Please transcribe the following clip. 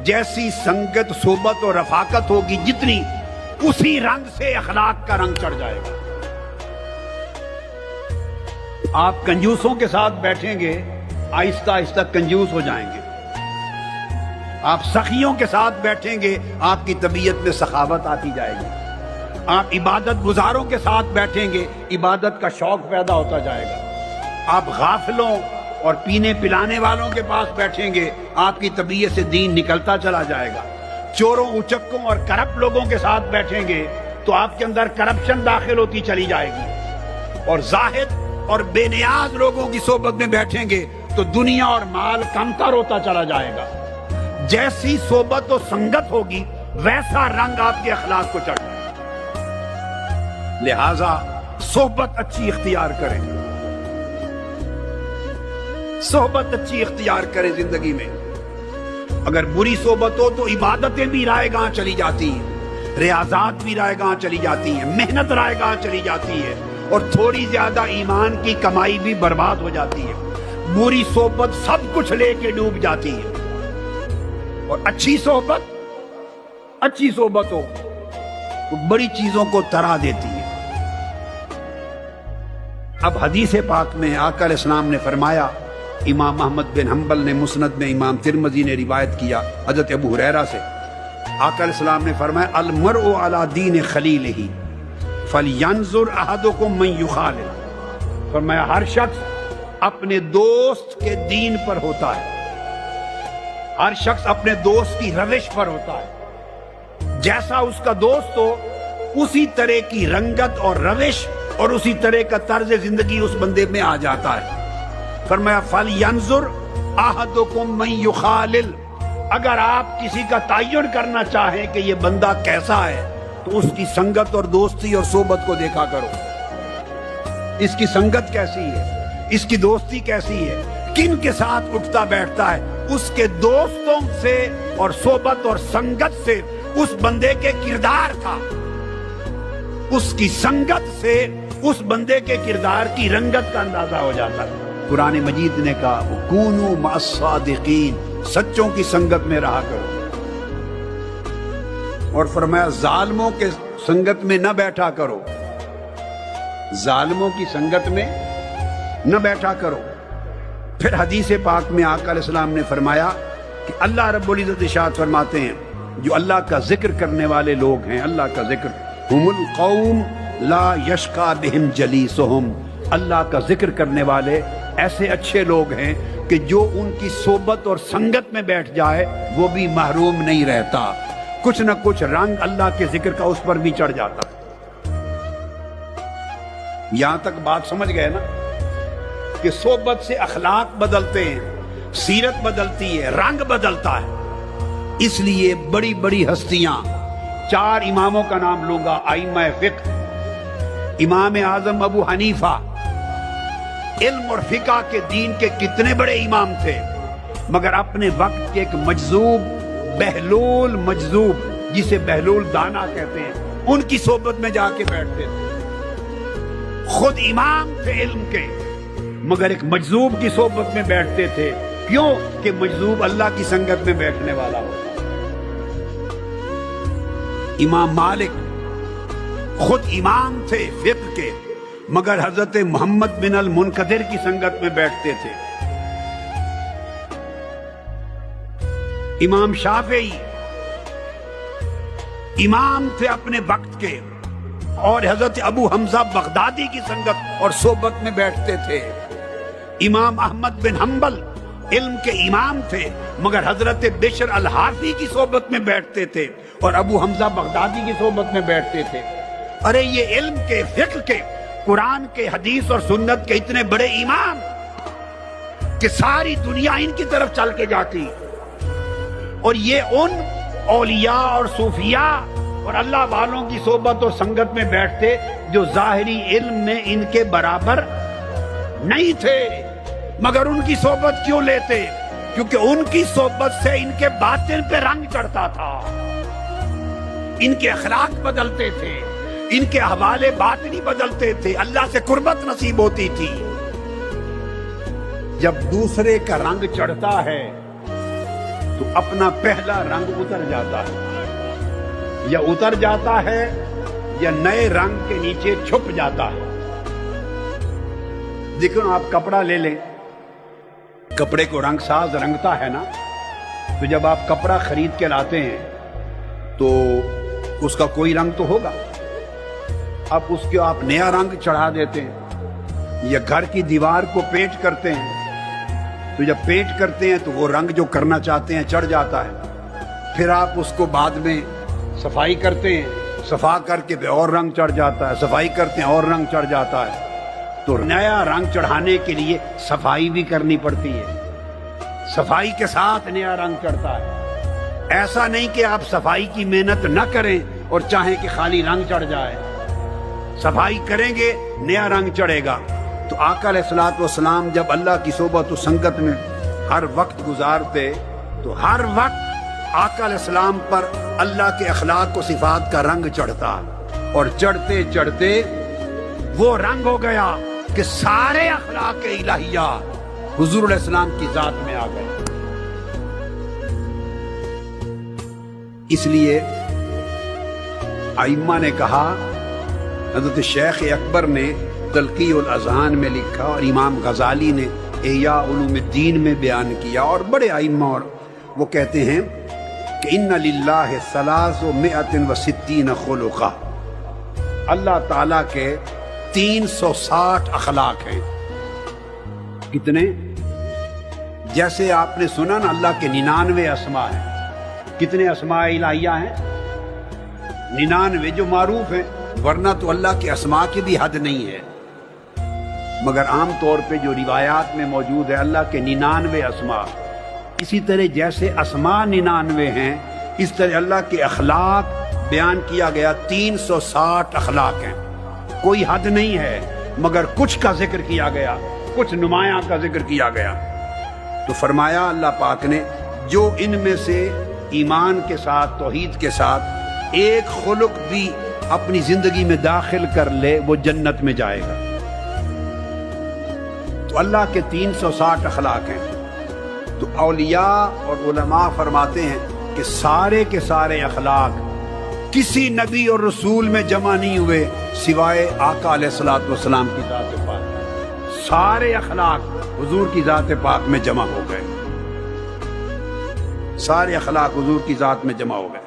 جیسی سنگت صحبت اور رفاقت ہوگی جتنی، اسی رنگ سے اخلاق کا رنگ چڑھ جائے گا۔ آپ کنجوسوں کے ساتھ بیٹھیں گے، آہستہ آہستہ کنجوس ہو جائیں گے۔ آپ سخیوں کے ساتھ بیٹھیں گے، آپ کی طبیعت میں سخاوت آتی جائے گی۔ آپ عبادت گزاروں کے ساتھ بیٹھیں گے، عبادت کا شوق پیدا ہوتا جائے گا۔ آپ غافلوں اور پینے پلانے والوں کے پاس بیٹھیں گے، آپ کی طبیعت سے دین نکلتا چلا جائے گا۔ چوروں اچکوں اور کرپٹ لوگوں کے ساتھ بیٹھیں گے تو آپ کے اندر کرپشن داخل ہوتی چلی جائے گی۔ اور زاہد اور بے نیاز لوگوں کی صحبت میں بیٹھیں گے تو دنیا اور مال کمتر ہوتا چلا جائے گا۔ جیسی صحبت و سنگت ہوگی ویسا رنگ آپ کے اخلاق کو چڑھتا ہے۔ لہذا صحبت اچھی اختیار کریں، صحبت اچھی اختیار کریں زندگی میں۔ اگر بری صحبت ہو تو عبادتیں بھی رائے گاہ چلی جاتی ہیں، ریاضات بھی رائے گاہ چلی جاتی ہیں، محنت رائے گاہ چلی جاتی ہے، اور تھوڑی زیادہ ایمان کی کمائی بھی برباد ہو جاتی ہے۔ بری صحبت سب کچھ لے کے ڈوب جاتی ہے، اور اچھی صحبت ہو تو بڑی چیزوں کو ترا دیتی ہے۔ اب حدیث پاک میں آقا علیہ السلام نے فرمایا، امام احمد بن حنبل نے مسند میں، امام ترمذی نے روایت کیا حضرت ابو ہریرہ سے، آقا علیہ السلام نے فرمایا المرء علی دین خلیلہ فلینظر احدکم من یخالل۔ فرمایا ہر شخص اپنے دوست کے دین پر ہوتا ہے، ہر شخص اپنے دوست کی روش پر ہوتا ہے۔ جیسا اس کا دوست ہو اسی طرح کی رنگت اور روش اور اسی طرح کا طرز زندگی اس بندے میں آ جاتا ہے۔ فرمایا فَلْيَنْظُرْ أَحَدُكُمْ مَنْ يُخَالِلْ، اگر آپ کسی کا تعین کرنا چاہیں کہ یہ بندہ کیسا ہے تو اس کی سنگت اور دوستی اور صحبت کو دیکھا کرو۔ اس کی سنگت کیسی ہے، اس کی دوستی کیسی ہے، کن کے ساتھ اٹھتا بیٹھتا ہے، اس کے دوستوں سے اور صحبت اور سنگت سے اس بندے کے کردار کا، اس کی سنگت سے اس بندے کے کردار کی رنگت کا اندازہ ہو جاتا ہے۔ قرآن مجید نے کہا کونوا مع الصادقین، سچوں کی سنگت میں رہا کرو، اور فرمایا ظالموں کے سنگت میں نہ بیٹھا کرو، ظالموں کی سنگت میں نہ بیٹھا کرو۔ پھر حدیث پاک میں آقا علیہ السلام نے فرمایا کہ اللہ رب العزت ارشاد فرماتے ہیں جو اللہ کا ذکر کرنے والے لوگ ہیں، اللہ کا ذکر، ہم القوم لا یشقی بہم جلیسہم، اللہ کا ذکر کرنے والے ایسے اچھے لوگ ہیں کہ جو ان کی صحبت اور سنگت میں بیٹھ جائے وہ بھی محروم نہیں رہتا، کچھ نہ کچھ رنگ اللہ کے ذکر کا اس پر بھی چڑھ جاتا۔ یہاں تک بات سمجھ گئے نا کہ صحبت سے اخلاق بدلتے ہیں، سیرت بدلتی ہے، رنگ بدلتا ہے۔ اس لیے بڑی بڑی ہستیاں، 4 اماموں کا نام لوں گا ائمہ فقہ، امام اعظم ابو حنیفہ، علم اور فقہ کے دین کے کتنے بڑے امام تھے، مگر اپنے وقت کے ایک مجذوب، بہلول مجذوب، جسے بہلول دانا کہتے ہیں، ان کی صحبت میں جا کے بیٹھتے تھے۔ خود امام تھے علم کے مگر ایک مجذوب کی صحبت میں بیٹھتے تھے۔ کیوں کہ مجذوب اللہ کی سنگت میں بیٹھنے والا ہوتا۔ امام مالک خود امام تھے فقہ کے مگر حضرت محمد بن المنکدر کی سنگت میں بیٹھتے تھے۔ امام شافعی امام تھے اپنے وقت کے اور حضرت ابو حمزہ بغدادی کی سنگت اور صحبت میں بیٹھتے تھے۔ امام احمد بن حنبل علم کے امام تھے مگر حضرت بشر الحافی کی صحبت میں بیٹھتے تھے اور ابو حمزہ بغدادی کی صحبت میں بیٹھتے تھے۔ ارے یہ علم کے، فقہ کے، قرآن کے، حدیث اور سنت کے اتنے بڑے امام کہ ساری دنیا ان کی طرف چل کے جاتی، اور یہ ان اولیاء اور صوفیاء اور اللہ والوں کی صحبت اور سنگت میں بیٹھتے جو ظاہری علم میں ان کے برابر نہیں تھے، مگر ان کی صحبت کیوں لیتے؟ کیونکہ ان کی صحبت سے ان کے باطن پہ رنگ چڑھتا تھا، ان کے اخلاق بدلتے تھے، ان کے حوالے باطنی بدلتے تھے، اللہ سے قربت نصیب ہوتی تھی۔ جب دوسرے کا رنگ چڑھتا ہے تو تو اپنا پہلا رنگ اتر جاتا ہے، یا اتر جاتا ہے یا نئے رنگ کے نیچے چھپ جاتا ہے۔ دیکھو آپ کپڑا لے لیں، کپڑے کو رنگ ساز رنگتا ہے نا، تو جب آپ کپڑا خرید کے لاتے ہیں تو اس کا کوئی رنگ تو ہوگا، اب اس کے آپ نیا رنگ چڑھا دیتے ہیں، یا گھر کی دیوار کو پینٹ کرتے ہیں، تو جب پینٹ کرتے ہیں تو وہ رنگ جو کرنا چاہتے ہیں چڑھ جاتا ہے، پھر آپ اس کو بعد میں صفائی کرتے ہیں، صفا کر کے اور رنگ چڑھ جاتا ہے، صفائی کرتے ہیں اور رنگ چڑھ جاتا ہے۔ تو نیا رنگ چڑھانے کے لیے صفائی بھی کرنی پڑتی ہے، صفائی کے ساتھ نیا رنگ چڑھتا ہے۔ ایسا نہیں کہ آپ صفائی کی محنت نہ کریں اور چاہیں کہ خالی رنگ چڑھ جائے، صفائی کریں گے نیا رنگ چڑھے گا۔ تو آقا علیہ الصلوۃ والسلام جب اللہ کی صحبت و سنگت میں ہر وقت گزارتے تو ہر وقت آقا علیہ السلام پر اللہ کے اخلاق و صفات کا رنگ چڑھتا، اور چڑھتے چڑھتے وہ رنگ ہو گیا کہ سارے اخلاق الہیہ حضور علیہ السلام کی ذات میں آ گئے۔ اس لیے ائمہ نے کہا، حضرت شیخ اکبر نے تلقیح الاذہان میں لکھا، اور امام غزالی نے احیاء علوم الدین میں بیان کیا، اور بڑے ائمہ، اور وہ کہتے ہیں کہ ان للہ 360 خلقہ، اللہ تعالیٰ کے 360 اخلاق ہیں۔ کتنے؟ جیسے آپ نے سنا نا اللہ کے 99 اسماء ہیں۔ کتنے اسماء الہیہ ہیں؟ 99 جو معروف ہیں، ورنہ تو اللہ کے اسماء کی بھی حد نہیں ہے، مگر عام طور پہ جو روایات میں موجود ہے اللہ کے 99 اسماء۔ اسی طرح جیسے اسماء 99 ہیں، اس طرح اللہ کے اخلاق بیان کیا گیا 360 اخلاق ہیں، کوئی حد نہیں ہے، مگر کچھ کا ذکر کیا گیا، کچھ نمایاں کا ذکر کیا گیا۔ تو فرمایا اللہ پاک نے جو ان میں سے ایمان کے ساتھ، توحید کے ساتھ ایک خلق بھی اپنی زندگی میں داخل کر لے وہ جنت میں جائے گا۔ تو اللہ کے 360 اخلاق ہیں۔ تو اولیاء اور علماء فرماتے ہیں کہ سارے کے سارے اخلاق کسی نبی اور رسول میں جمع نہیں ہوئے سوائے آقا علیہ الصلوۃ والسلام کی ذات پاک۔ سارے اخلاق حضور کی ذات پاک میں جمع ہو گئے، سارے اخلاق حضور کی ذات میں جمع ہو گئے۔